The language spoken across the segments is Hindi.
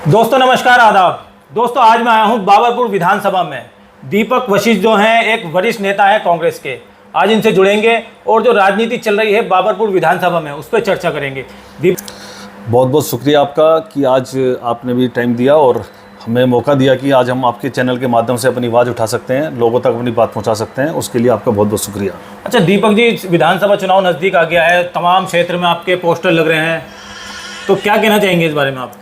दोस्तों नमस्कार, आदाब। दोस्तों आज मैं आया हूं बाबरपुर विधानसभा में। दीपक वशिष्ठ जो हैं एक वरिष्ठ नेता है कांग्रेस के। आज इनसे जुड़ेंगे और जो राजनीति चल रही है बाबरपुर विधानसभा में उस पर चर्चा करेंगे। बहुत बहुत शुक्रिया आपका कि आज आपने भी टाइम दिया और हमें मौका दिया कि आज हम आपके चैनल के माध्यम से अपनी आवाज़ उठा सकते हैं, लोगों तक अपनी बात पहुंचा सकते हैं। उसके लिए आपका बहुत बहुत शुक्रिया। अच्छा दीपक जी, विधानसभा चुनाव नज़दीक आ गया है, तमाम क्षेत्र में आपके पोस्टर लग रहे हैं, तो क्या कहना चाहेंगे इस बारे में आप?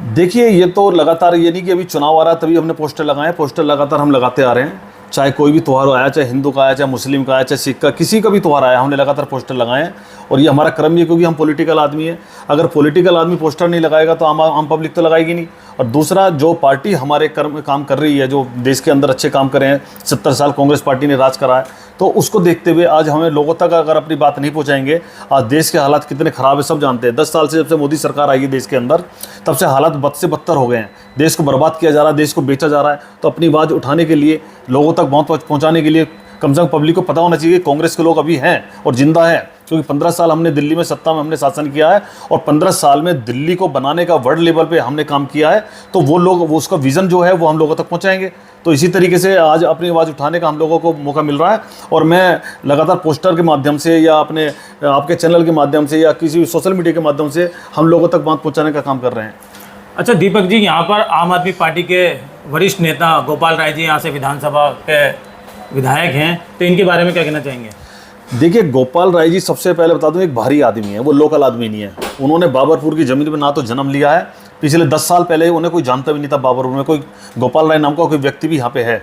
देखिए, ये तो लगातार ये नहीं कि अभी चुनाव आ रहा है तभी हमने पोस्टर लगाए। पोस्टर लगातार हम लगाते आ रहे हैं, चाहे कोई भी त्यौहार आया, चाहे हिंदू का आया, चाहे मुस्लिम का आया, चाहे सिख का, किसी का भी त्यौहार आया, हमने लगातार पोस्टर लगाए हैं। और ये हमारा क्रम है क्योंकि हम पॉलिटिकल आदमी है। अगर पॉलिटिकल आदमी पोस्टर नहीं लगाएगा तो आम पब्लिक तो लगाएगी नहीं। और दूसरा, जो पार्टी हमारे काम कर रही है, जो देश के अंदर अच्छे काम कर रहे हैं, 70 साल कांग्रेस पार्टी ने राज करा है, तो उसको देखते हुए आज हमें लोगों तक अगर अपनी बात नहीं पहुंचाएंगे, आज देश के हालात कितने ख़राब है सब जानते हैं। 10 साल से जब से मोदी सरकार आई है देश के अंदर, तब से हालात बद से बदतर हो गए हैं। देश को बर्बाद किया जा रहा है, देश को बेचा जा रहा है। तो अपनी आवाज़ उठाने के लिए, लोगों तक पहुंचाने के लिए कम से कम पब्लिक को पता होना चाहिए कि कांग्रेस के लोग अभी हैं और जिंदा है। क्योंकि 15 साल हमने दिल्ली में सत्ता में हमने शासन किया है और 15 साल में दिल्ली को बनाने का वर्ल्ड लेवल पे हमने काम किया है। तो वो लोग, वो उसका विज़न जो है वो हम लोगों तक पहुंचाएंगे। तो इसी तरीके से आज अपनी आवाज़ उठाने का हम लोगों को मौका मिल रहा है और मैं लगातार पोस्टर के माध्यम से या अपने आपके चैनल के माध्यम से या किसी भी सोशल मीडिया के माध्यम से हम लोगों तक बात पहुँचाने का काम कर रहे हैं। अच्छा दीपक जी, यहाँ पर आम आदमी पार्टी के वरिष्ठ नेता गोपाल राय जी यहाँ से विधानसभा के विधायक हैं, तो इनके बारे में क्या कहना चाहेंगे? देखिए, गोपाल राय जी सबसे पहले बता दूं एक भारी आदमी है, वो लोकल आदमी नहीं है। उन्होंने बाबरपुर की ज़मीन पर ना तो जन्म लिया है, पिछले 10 साल पहले उन्हें कोई जानता भी नहीं था बाबरपुर में कोई गोपाल राय नाम का कोई व्यक्ति भी यहाँ पे है।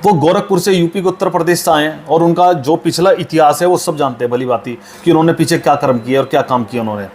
वो गोरखपुर से यूपी के उत्तर प्रदेश से आए हैं और उनका जो पिछला इतिहास है वो सब जानते हैं भली भांति कि उन्होंने पीछे क्या कर्म किए और क्या काम किया उन्होंने।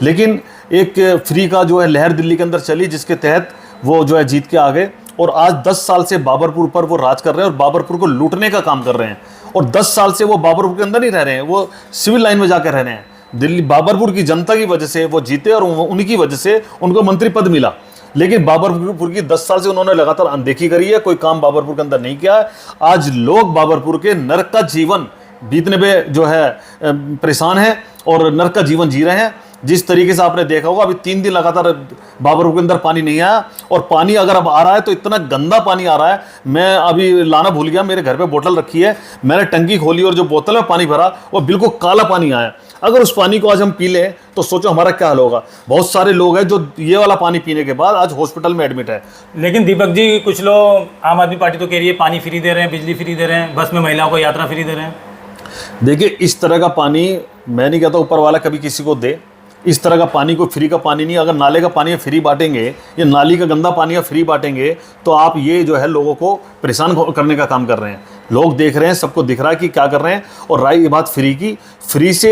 लेकिन एक फ्री का जो है लहर दिल्ली के अंदर चली, जिसके तहत वो जो है जीत के आ गए और आज 10 साल से बाबरपुर पर वो राज कर रहे हैं और बाबरपुर को लूटने का काम कर रहे हैं। और 10 साल से वो बाबरपुर के अंदर नहीं रह रहे हैं, वो सिविल लाइन में जाकर रह रहे हैं। दिल्ली बाबरपुर की जनता की वजह से वो जीते और उन्हीं की वजह से उनको मंत्री पद मिला। लेकिन बाबरपुर की 10 साल से उन्होंने लगातार अनदेखी करी है, कोई काम बाबरपुर के अंदर नहीं किया है। आज लोग बाबरपुर के नरक का जीवन बीतने पे जो है परेशान है और नरक का जीवन जी रहे हैं। जिस तरीके से आपने देखा होगा, अभी 3 दिन लगातार बाबरपुर के अंदर पानी नहीं आया और पानी अगर अब आ रहा है तो इतना गंदा पानी आ रहा है, मैं अभी लाना भूल गया, मेरे घर पे बोतल रखी है, मैंने टंकी खोली और जो बोतल में पानी भरा वो बिल्कुल काला पानी आया। अगर उस पानी को आज हम पी लें तो सोचो हमारा क्या हाल होगा। बहुत सारे लोग हैं जो ये वाला पानी पीने के बाद आज हॉस्पिटल में एडमिट है। लेकिन दीपक जी, कुछ लोग, आम आदमी पार्टी तो कह रही है पानी फ्री दे रहे हैं, बिजली फ्री दे रहे हैं, बस में महिलाओं को यात्रा फ्री दे रहे हैं। देखिए, इस तरह का पानी मैं नहीं कहता ऊपर वाला कभी किसी को दे। इस तरह का पानी कोई फ्री का पानी नहीं। अगर नाले का पानी फ्री बांटेंगे या नाली का गंदा पानी या फ्री बांटेंगे तो आप ये जो है लोगों को परेशान करने का काम कर रहे हैं। लोग देख रहे हैं, सबको दिख रहा है कि क्या कर रहे हैं। और रही ये बात फ्री की, फ्री से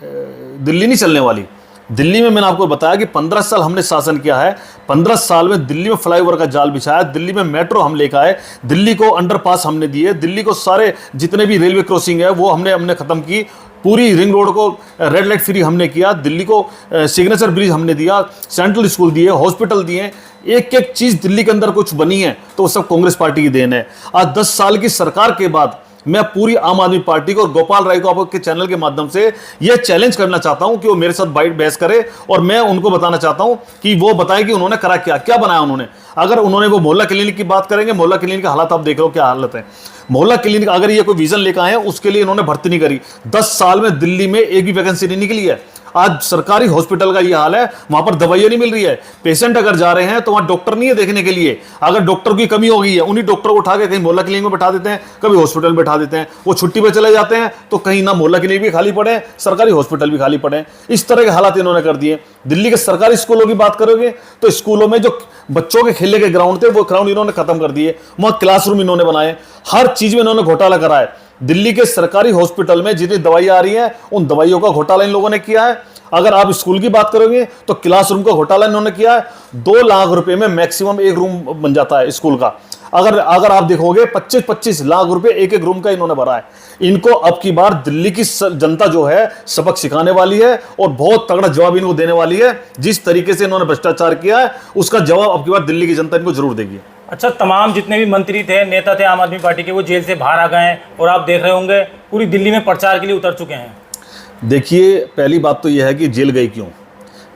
दिल्ली नहीं चलने वाली। दिल्ली में मैंने आपको बताया कि 15 साल हमने शासन किया है। 15 साल में दिल्ली में फ्लाईओवर का जाल बिछाया, दिल्ली में मेट्रो हम लेकर आए, दिल्ली को अंडरपास हमने दिए, दिल्ली को सारे जितने भी रेलवे क्रॉसिंग है वो हमने ख़त्म की, पूरी रिंग रोड को रेड लाइट फ्री हमने किया, दिल्ली को सिग्नेचर ब्रिज हमने दिया, सेंट्रल स्कूल दिए, हॉस्पिटल दिए। एक एक चीज़ दिल्ली के अंदर कुछ बनी है तो वो सब कांग्रेस पार्टी की देन है। आज 10 साल की सरकार के बाद मैं पूरी आम आदमी पार्टी को और गोपाल राय को आपके चैनल के माध्यम से यह चैलेंज करना चाहता हूं कि वो मेरे साथ बहस करे और मैं उनको बताना चाहता हूं कि वो बताएं कि उन्होंने करा क्या, क्या बनाया उन्होंने। अगर उन्होंने वो मोहल्ला क्लिनिक की बात करेंगे, मोहल्ला क्लिनिक का हालात आप देख लो क्या हालत है। मोहल्ला क्लिनिक अगर ये कोई विजन लेकर आए उसके लिए इन्होंने भर्ती नहीं करी। 10 साल में दिल्ली में एक भी वैकेंसी नहीं निकली है। आज सरकारी हॉस्पिटल का ये हाल है, वहां पर दवाइयां नहीं मिल रही है। पेशेंट अगर जा रहे हैं तो वहां डॉक्टर नहीं है देखने के लिए। अगर डॉक्टर की कमी हो गई है, उन्हीं डॉक्टर को उठा के कहीं मोहल्ला क्लिनिक में बैठा देते हैं, कभी हॉस्पिटल में बैठा देते हैं। वो छुट्टी पे चले जाते हैं तो कहीं ना मोहल्ला क्लिनिक भी खाली पड़े, सरकारी हॉस्पिटल भी खाली पड़े। इस तरह के हालात इन्होंने कर दिए। दिल्ली के सरकारी स्कूलों की बात करोगे तो स्कूलों में जो बच्चों के खेलने के ग्राउंड थे वो ग्राउंड इन्होंने खत्म कर दिए, वहां क्लासरूम इन्होंने बनाए, हर चीज में इन्होंने घोटाला करा है। दिल्ली के सरकारी हॉस्पिटल में जितनी दवाइयां आ रही हैं उन दवाइयों का घोटाला इन लोगों ने किया है। अगर आप स्कूल की बात करोगे तो क्लासरूम का घोटाला इन्होंने किया है। 2 लाख रुपए में मैक्सिमम एक रूम बन जाता है स्कूल का। अगर आप देखोगे 25-25 लाख रुपए एक एक रूम का इन्होंने भरा है। इनको अब की बार दिल्ली की जनता जो है सबक सिखाने वाली है और बहुत तगड़ा जवाब इनको देने वाली है। जिस तरीके से इन्होंने भ्रष्टाचार किया है उसका जवाब अब की बार दिल्ली की जनता इनको जरूर देगी। अच्छा, तमाम जितने भी मंत्री थे, नेता थे आम आदमी पार्टी के, वो जेल से बाहर आ गए हैं और आप देख रहे होंगे पूरी दिल्ली में प्रचार के लिए उतर चुके हैं। देखिए, पहली बात तो यह है कि जेल गई क्यों।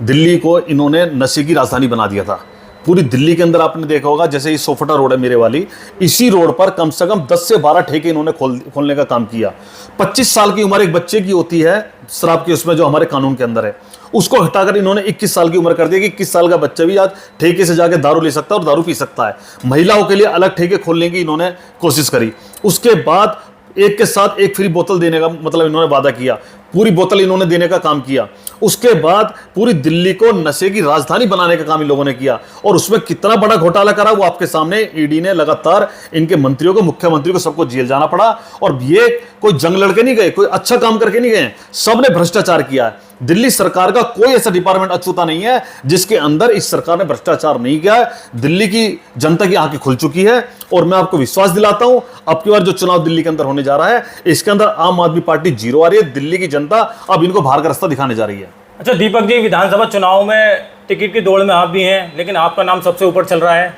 दिल्ली को इन्होंने नशे की राजधानी बना दिया था। पूरी दिल्ली के अंदर आपने देखा होगा, जैसे ये सोफटा रोड है मेरे वाली, इसी रोड पर कम से कम 10 से 12 ठेके इन्होंने खोलने का काम किया। 25 साल की उम्र एक बच्चे की होती है शराब के उसमें, जो हमारे कानून के अंदर है, उसको हटाकर इन्होंने 21 साल की उम्र कर दिया कि 21 साल का बच्चा भी आज ठेके से जाके दारू ले सकता है और दारू पी सकता है। महिलाओं के लिए अलग ठेके खोलने की इन्होंने कोशिश करी। उसके बाद एक के साथ एक फ्री बोतल देने का मतलब इन्होंने वादा किया, पूरी बोतल इन्होंने देने का काम किया। उसके बाद पूरी दिल्ली को नशे की राजधानी बनाने का काम इन लोगों ने किया, और उसमें कितना बड़ा घोटाला करा वो आपके सामने। ईडी ने लगातार इनके मंत्रियों को, मुख्यमंत्री को, सबको जेल जाना पड़ा। और ये कोई जंग लड़के नहीं गए, कोई अच्छा काम करके नहीं गए, सबने भ्रष्टाचार किया है। दिल्ली सरकार का कोई ऐसा डिपार्टमेंट अछूता नहीं है जिसके अंदर इस सरकार ने भ्रष्टाचार नहीं किया है। दिल्ली की जनता की आंखें खुल चुकी है, और मैं आपको विश्वास दिलाता हूं अब की बार जो चुनाव दिल्ली के अंदर होने जा रहा है, इसके अंदर आम आदमी पार्टी जीरो आ रही है। दिल्ली की जनता अब इनको बाहर का रास्ता दिखाने जा रही है। अच्छा दीपक जी, विधानसभा चुनाव में टिकट की दौड़ में आप भी हैं, लेकिन आपका नाम सबसे ऊपर चल रहा है।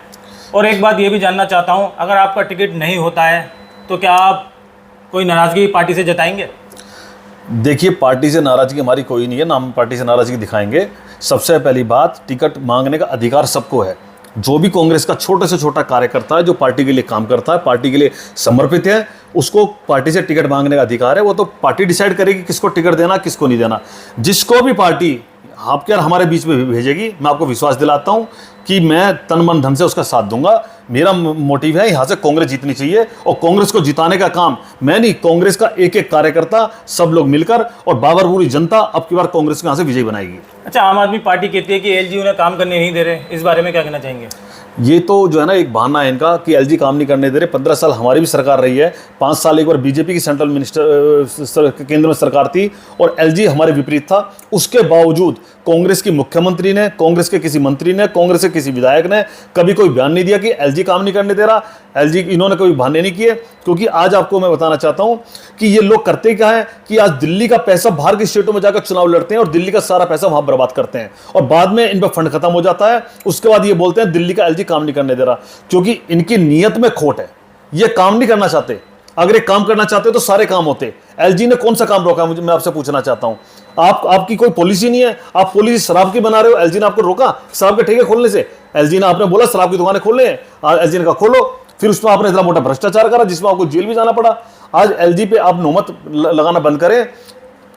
और एक बात ये भी जानना चाहता हूं, अगर आपका टिकट नहीं होता है तो क्या आप कोई नाराजगी पार्टी से जताएंगे? देखिए, पार्टी से नाराजगी हमारी कोई नहीं है, ना हम पार्टी से नाराजगी दिखाएंगे। सबसे पहली बात, टिकट मांगने का अधिकार सबको है। जो भी कांग्रेस का छोटे से छोटा कार्यकर्ता है, जो पार्टी के लिए काम करता है, पार्टी के लिए समर्पित है, उसको पार्टी से टिकट मांगने का अधिकार है। वो तो पार्टी डिसाइड करेगी किसको टिकट देना, किसको नहीं देना। जिसको भी पार्टी आपके और हमारे बीच में भेजेगी, मैं आपको विश्वास दिलाता हूं कि मैं तन मन धन से उसका साथ दूंगा। मेरा मोटिव है यहाँ से कांग्रेस जीतनी चाहिए, और कांग्रेस को जिताने का काम मैं नहीं, कांग्रेस का एक एक कार्यकर्ता, सब लोग मिलकर, और बाबरपुरी जनता अब की बार कांग्रेस को यहाँ से विजयी बनाएगी। अच्छा, आम आदमी पार्टी कहती है कि एलजी उन्हें काम करने नहीं दे रहे, इस बारे में क्या कहना चाहेंगे? ये तो जो है ना एक बहाना है इनका कि एलजी काम नहीं करने दे रहे। 15 साल हमारी भी सरकार रही है, 5 साल एक बार बीजेपी की सेंट्रल मिनिस्टर केंद्र में सरकार थी, और एलजी हमारे विपरीत था। उसके बावजूद कांग्रेस की मुख्यमंत्री ने, कांग्रेस के किसी मंत्री ने, कांग्रेस के किसी विधायक ने कभी कोई बयान नहीं दिया कि एलजी काम नहीं करने दे रहा। एलजी इन्होंने कोई बहाने नहीं किए, क्योंकि आज आपको मैं बताना चाहता हूं कि ये लोग करते क्या है कि आज दिल्ली का पैसा बाहर के स्टेटों में जाकर चुनाव लड़ते हैं, और दिल्ली का सारा पैसा वहां बर्बाद करते हैं, और बाद में इन पर फंड खत्म हो जाता है। उसके बाद ये बोलते हैं दिल्ली का एलजी काम नहीं करने दे रहा, क्योंकि इनकी नीयत में खोट है। ये काम नहीं करना चाहते। अगर ये काम करना चाहते तो सारे काम होते। एलजी ने कौन सा काम रोका, मुझे, मैं आपसे पूछना चाहता हूं। आपकी कोई पॉलिसी नहीं है, आप पॉलिसी शराब की बना रहे हो। एलजी ने आपको रोका शराब के ठेके खोलने से? एलजी ने आपने बोला शराब की दुकानें खोलने हैं, एलजी ने कहा खोलो, फिर उसमें आपने इतना मोटा भ्रष्टाचार करा जिसमें आपको जेल भी जाना पड़ा। आज एलजी पे आप नौमत लगाना बंद करें।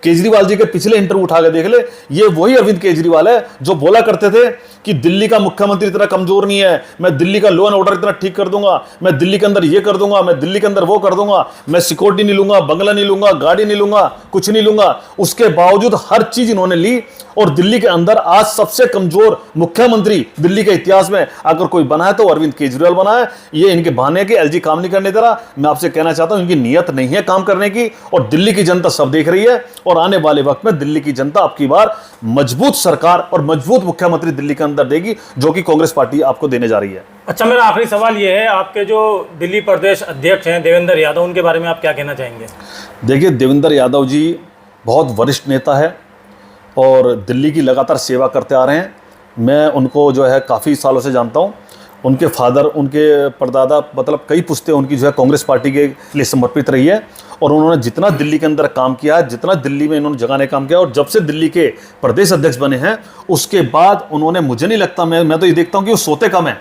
केजरीवाल जी के पिछले इंटरव्यू उठा के देख ले, ये वही अरविंद केजरीवाल है जो बोला करते थे कि दिल्ली का मुख्यमंत्री इतना कमजोर नहीं है, मैं दिल्ली का लॉ एंड ऑर्डर इतना ठीक कर दूंगा, मैं दिल्ली के अंदर ये कर दूंगा, मैं दिल्ली के अंदर वो कर दूंगा, मैं सिक्योरिटी नहीं लूंगा, बंगला नहीं लूंगा, गाड़ी नहीं लूंगा, कुछ नहीं लूंगा। उसके बावजूद हर चीज इन्होंने ली, और दिल्ली के अंदर आज सबसे कमजोर मुख्यमंत्री दिल्ली के इतिहास में अगर कोई बना है तो अरविंद केजरीवाल बना है। ये इनके बहाने के एलजी काम नहीं करने दे रहा। मैं आपसे कहना चाहता हूं इनकी नीयत नहीं है काम करने की, और दिल्ली की जनता सब देख रही है। और आने वाले वक्त में दिल्ली की जनता अब की बार मजबूत सरकार और मजबूत मुख्यमंत्री दिल्ली के अंदर देगी, जो कि कांग्रेस पार्टी आपको देने जा रही है। अच्छा, मेरा आखिरी सवाल ये है, आपके जो दिल्ली प्रदेश अध्यक्ष हैं देवेंद्र यादव, उनके बारे में आप क्या कहना चाहेंगे? देखिए, देवेंद्र यादव जी बहुत वरिष्ठ नेता है और दिल्ली की लगातार सेवा करते आ रहे हैं। मैं उनको जो है काफ़ी सालों से जानता हूं। उनके फादर, उनके परदादा, मतलब कई पुश्तें उनकी जो है कांग्रेस पार्टी के लिए समर्पित रही है, और उन्होंने जितना दिल्ली के अंदर काम किया है, जितना दिल्ली में इन्होंने जगह ने काम किया, और जब से दिल्ली के प्रदेश अध्यक्ष बने हैं उसके बाद उन्होंने, मुझे नहीं लगता, मैं तो ये देखता हूँ कि वो सोते कम है।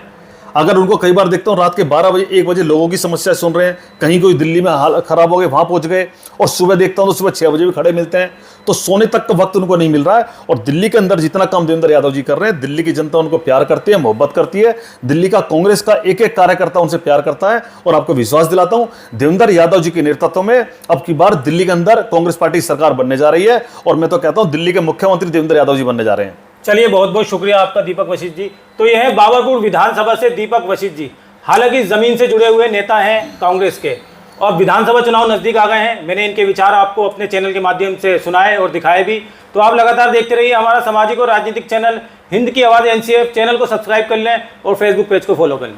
अगर उनको कई बार देखता हूँ रात के 12 बजे 1 बजे लोगों की समस्या सुन रहे हैं, कहीं कोई दिल्ली में हाल खराब हो गए वहाँ पहुँच गए, और सुबह देखता हूँ तो सुबह 6 बजे भी खड़े मिलते हैं। तो सोने तक का वक्त उनको नहीं मिल रहा है। और दिल्ली के अंदर जितना काम देवेंद्र यादव जी कर रहे हैं, दिल्ली की जनता उनको प्यार करती है, मोहब्बत करती है। दिल्ली का कांग्रेस का एक एक कार्यकर्ता उनसे प्यार करता है। और आपको विश्वास दिलाता हूँ देवेंद्र यादव जी के नेतृत्व में अब की बार दिल्ली के अंदर कांग्रेस पार्टी सरकार बनने जा रही है, और मैं तो कहता हूँ दिल्ली के मुख्यमंत्री देवेंद्र यादव जी बनने जा रहे हैं। चलिए, बहुत बहुत शुक्रिया आपका दीपक वशिष्ठ जी। तो यह है बाबरपुर विधानसभा से दीपक वशिष्ठ जी। हालांकि जमीन से जुड़े हुए नेता हैं कांग्रेस के, और विधानसभा चुनाव नज़दीक आ गए हैं। मैंने इनके विचार आपको अपने चैनल के माध्यम से सुनाए और दिखाए भी। तो आप लगातार देखते रहिए हमारा सामाजिक और राजनीतिक चैनल हिंद की आवाज़ NCF। चैनल को सब्सक्राइब कर लें और फेसबुक पेज को फॉलो कर लें।